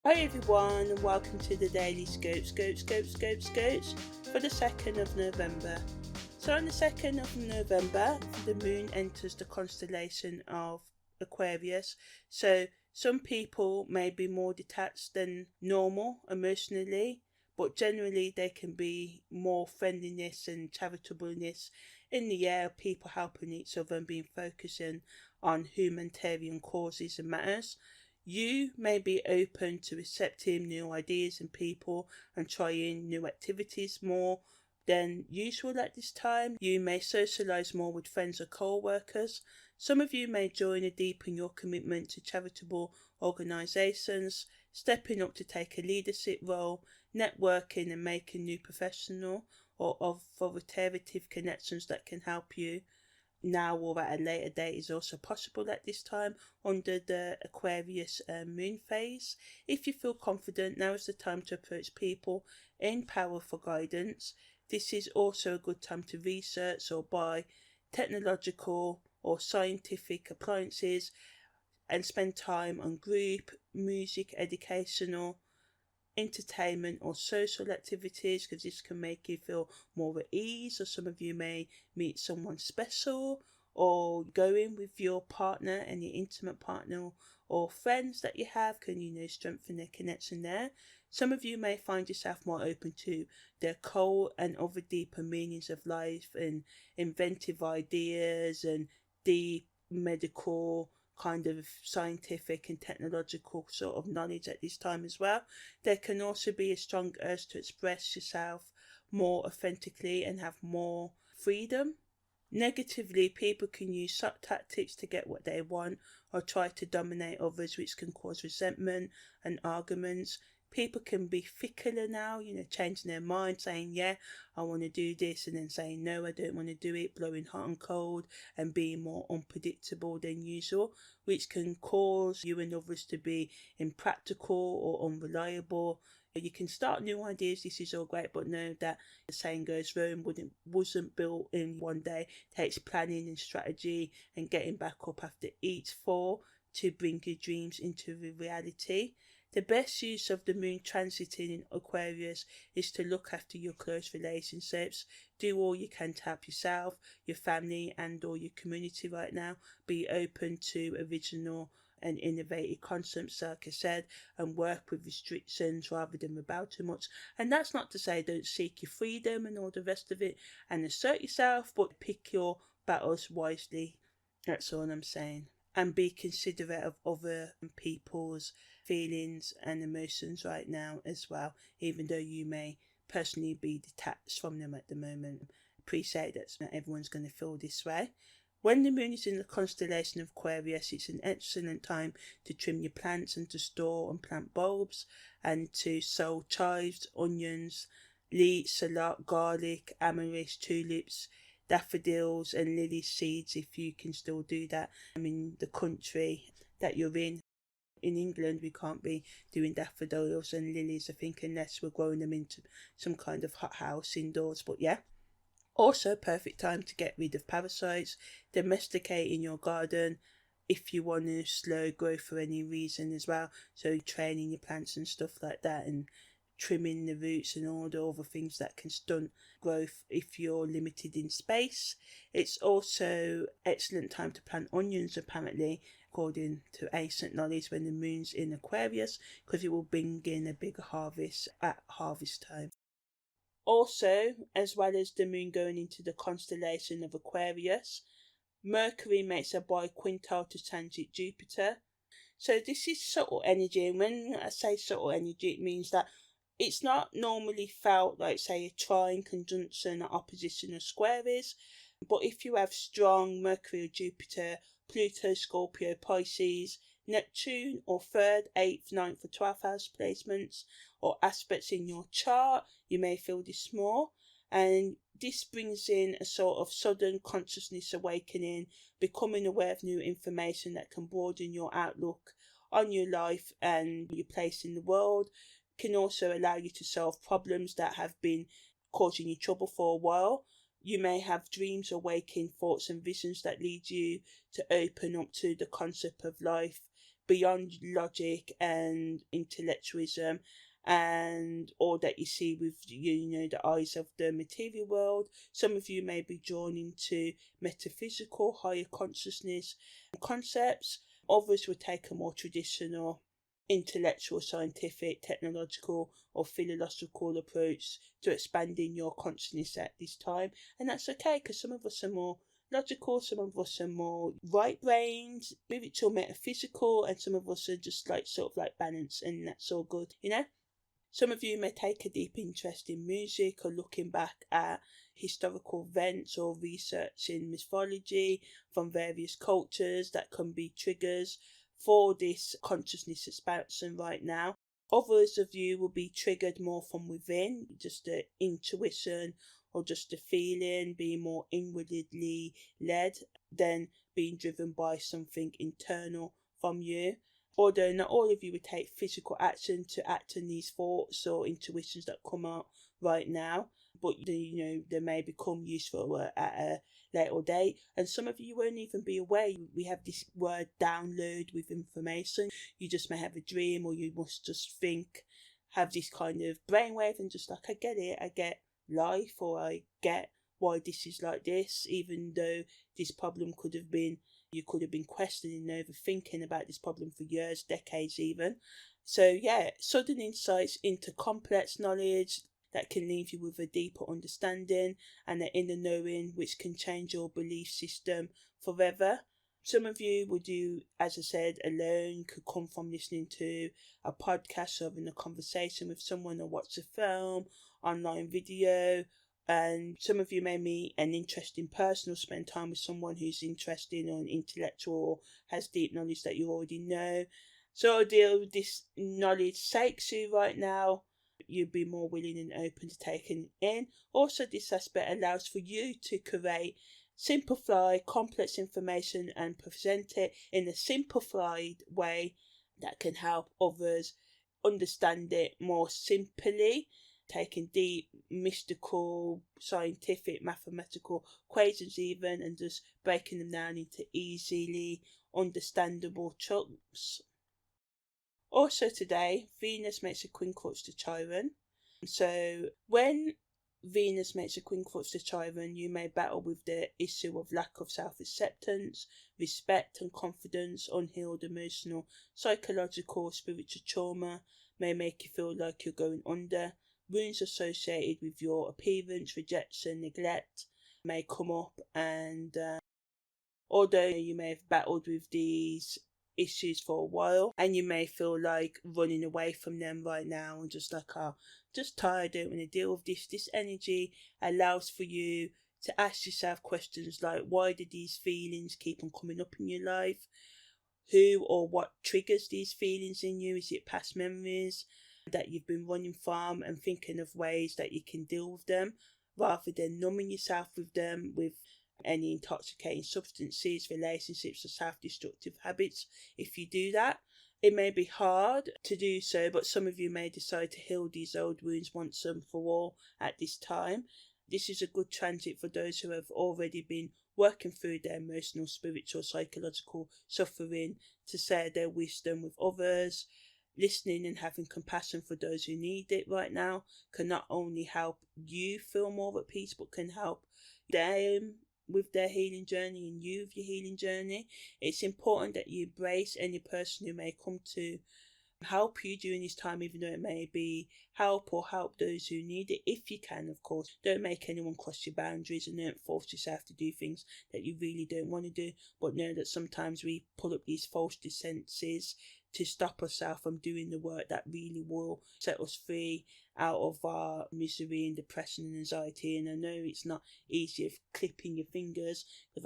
Hi everyone, and welcome to the Daily Scopes for the 2nd of November. So on the 2nd of November, the moon enters the constellation of Aquarius. So some people may be more detached than normal emotionally, but generally they can be more friendliness and charitableness in the air, people helping each other and being focusing on humanitarian causes and matters. You may be open to accepting new ideas and people and trying new activities more than usual at this time. You may socialise more with friends or co-workers. Some of you may join and deepen your commitment to charitable organisations, stepping up to take a leadership role, networking and making new professional or authoritative connections that can help you now or at a later date is also possible at this time under the Aquarius moon phase. If you feel confident, now is the time to approach people in power for guidance. This is also a good time to research or buy technological or scientific appliances and spend time on group, music, educational, entertainment or social activities, because this can make you feel more at ease. Or some of you may meet someone special or going with your partner and your intimate partner or friends that you have can strengthen their connection there. Some of you may find yourself more open to the occult and other deeper meanings of life and inventive ideas and deep medical kind of scientific and technological sort of knowledge at this time as well. There can also be a strong urge to express yourself more authentically and have more freedom. Negatively, people can use subtle tactics to get what they want or try to dominate others, which can cause resentment and arguments. People can be fickler now, changing their mind, saying, yeah, I want to do this, and then saying, no, I don't want to do it, blowing hot and cold and being more unpredictable than usual, which can cause you and others to be impractical or unreliable. You can start new ideas, this is all great, but know that the saying goes, Rome wasn't built in one day. It takes planning and strategy and getting back up after each fall to bring your dreams into reality. The best use of the moon transiting in Aquarius is to look after your close relationships. Do all you can to help yourself, your family and or your community right now. Be open to original and innovative concepts, like I said, and work with restrictions rather than rebel too much. And that's not to say don't seek your freedom and all the rest of it and assert yourself, but pick your battles wisely. That's all I'm saying. And be considerate of other people's feelings and emotions right now as well, even though you may personally be detached from them at the moment. Appreciate that not everyone's going to feel this way. When the moon is in the constellation of Aquarius, it's an excellent time to trim your plants and to store and plant bulbs and to sow chives, onions, leeks, shallot, garlic, amaryllis, tulips, daffodils and lily seeds, if you can still do that. In the country that you're in England, we can't be doing daffodils and lilies, I think, unless we're growing them into some kind of hothouse indoors. But yeah, also perfect time to get rid of parasites, domesticate in your garden if you want to slow growth for any reason as well. So training your plants and stuff like that and trimming the roots and all the other things that can stunt growth if you're limited in space. It's also excellent time to plant onions, apparently, according to ancient knowledge, when the moon's in Aquarius, because it will bring in a bigger harvest at harvest time. Also, as well as the moon going into the constellation of Aquarius, Mercury makes a BiQuintile to transit Jupiter. So this is subtle energy, and when I say subtle energy, it means that it's not normally felt like, say, a trine, conjunction, opposition or square is. But if you have strong Mercury or Jupiter, Pluto, Scorpio, Pisces, Neptune or 3rd, 8th, 9th or 12th house placements or aspects in your chart, you may feel this more. And this brings in a sort of sudden consciousness awakening, becoming aware of new information that can broaden your outlook on your life and your place in the world. Can also allow you to solve problems that have been causing you trouble for a while. You may have dreams or waking thoughts and visions that lead you to open up to the concept of life beyond logic and intellectualism and all that you see with, you know, the eyes of the material world. Some of you may be drawn into metaphysical, higher consciousness concepts. Others would take a more traditional, intellectual, scientific, technological or philosophical approach to expanding your consciousness at this time. And that's okay, because some of us are more logical, some of us are more right brains, spiritual, metaphysical, and some of us are just like sort of like balanced, and that's all good, you know. Some of you may take a deep interest in music or looking back at historical events or researching mythology from various cultures. That can be triggers for this consciousness expansion right now. Others of you will be triggered more from within, just the intuition or just the feeling, being more inwardly led than being driven by something internal from you. Although not all of you would take physical action to act on these thoughts or intuitions that come out right now, but you know, they may become useful at a later date. And some of you won't even be aware. We have this word download with information. You just may have a dream, or you must just have this kind of brainwave and just like, I get it, I get life, or I get why this is like this, even though this problem could have been, you could have been questioning and overthinking about this problem for years, decades even. So yeah, sudden insights into complex knowledge that can leave you with a deeper understanding and an inner knowing which can change your belief system forever. Some of you will do, as I said, alone, could come from listening to a podcast or having a conversation with someone, or watch a film, online video. And some of you may meet an interesting person or spend time with someone who's interesting or intellectual or has deep knowledge that you already know. So deal with this knowledge sakes you right now. You'll be more willing and open to taking it in. Also, this aspect allows for you to create, simplify complex information and present it in a simplified way that can help others understand it more simply, taking deep, mystical, scientific, mathematical equations even, and just breaking them down into easily understandable chunks. Also today, Venus makes a quincunx to Chiron. So when Venus makes a quincunx to Chiron, you may battle with the issue of lack of self-acceptance, respect and confidence. Unhealed emotional, psychological, spiritual trauma may make you feel like you're going under. Wounds associated with your appearance, rejection, neglect may come up, and although you may have battled with these issues for a while and you may feel like running away from them right now and just like, oh, just tired, I don't want to deal with this energy allows for you to ask yourself questions like, why do these feelings keep on coming up in your life? Who or what triggers these feelings in you? Is it past memories that you've been running from, and thinking of ways that you can deal with them rather than numbing yourself with them with any intoxicating substances, relationships or self-destructive habits? If you do that, it may be hard to do so, but some of you may decide to heal these old wounds once and for all at this time. This is a good transit for those who have already been working through their emotional, spiritual, psychological suffering to share their wisdom with others. Listening and having compassion for those who need it right now can not only help you feel more at peace, but can help them with their healing journey and you with your healing journey. It's important that you embrace any person who may come to help you during this time, even though it may be help those who need it, if you can, of course. Don't make anyone cross your boundaries, and don't force yourself to do things that you really don't want to do, but know that sometimes we pull up these false defenses to stop ourselves from doing the work that really will set us free out of our misery and depression and anxiety. And I know it's not easy of clipping your fingers, because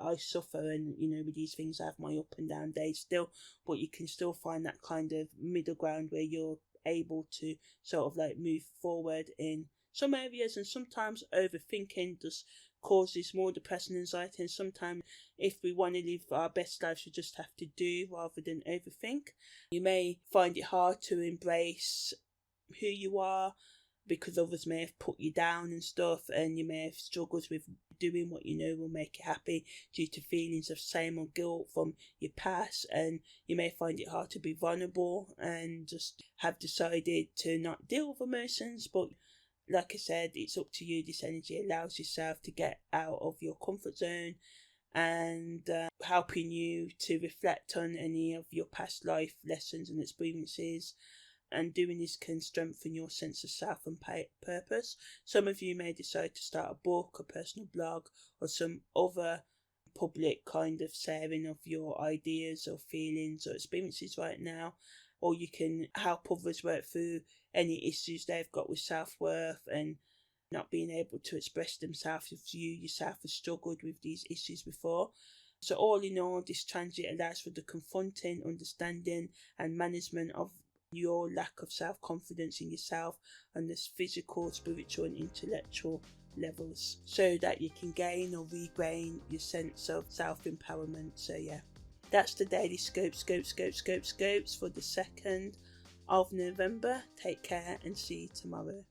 I suffer, and you know, with these things I have my up and down days still, but you can still find that kind of middle ground where you're able to sort of like move forward in some areas. And sometimes overthinking just causes more depression and anxiety, and sometimes if we want to live our best lives, we just have to do rather than overthink. You may find it hard to embrace who you are because others may have put you down and stuff, and you may have struggled with doing what you know will make you happy due to feelings of shame or guilt from your past, and you may find it hard to be vulnerable and just have decided to not deal with emotions. But like I said, it's up to you. This energy allows yourself to get out of your comfort zone and helping you to reflect on any of your past life lessons and experiences. And doing this can strengthen your sense of self and purpose. Some of you may decide to start a book, a personal blog, or some other public kind of sharing of your ideas or feelings or experiences right now. Or you can help others work through any issues they've got with self-worth and not being able to express themselves if you yourself have struggled with these issues before. So all in all, this transit allows for the confronting, understanding and management of your lack of self-confidence in yourself on this physical, spiritual and intellectual levels, so that you can gain or regain your sense of self-empowerment. So yeah, that's the daily scopes for the 2nd of November. Take care and see you tomorrow.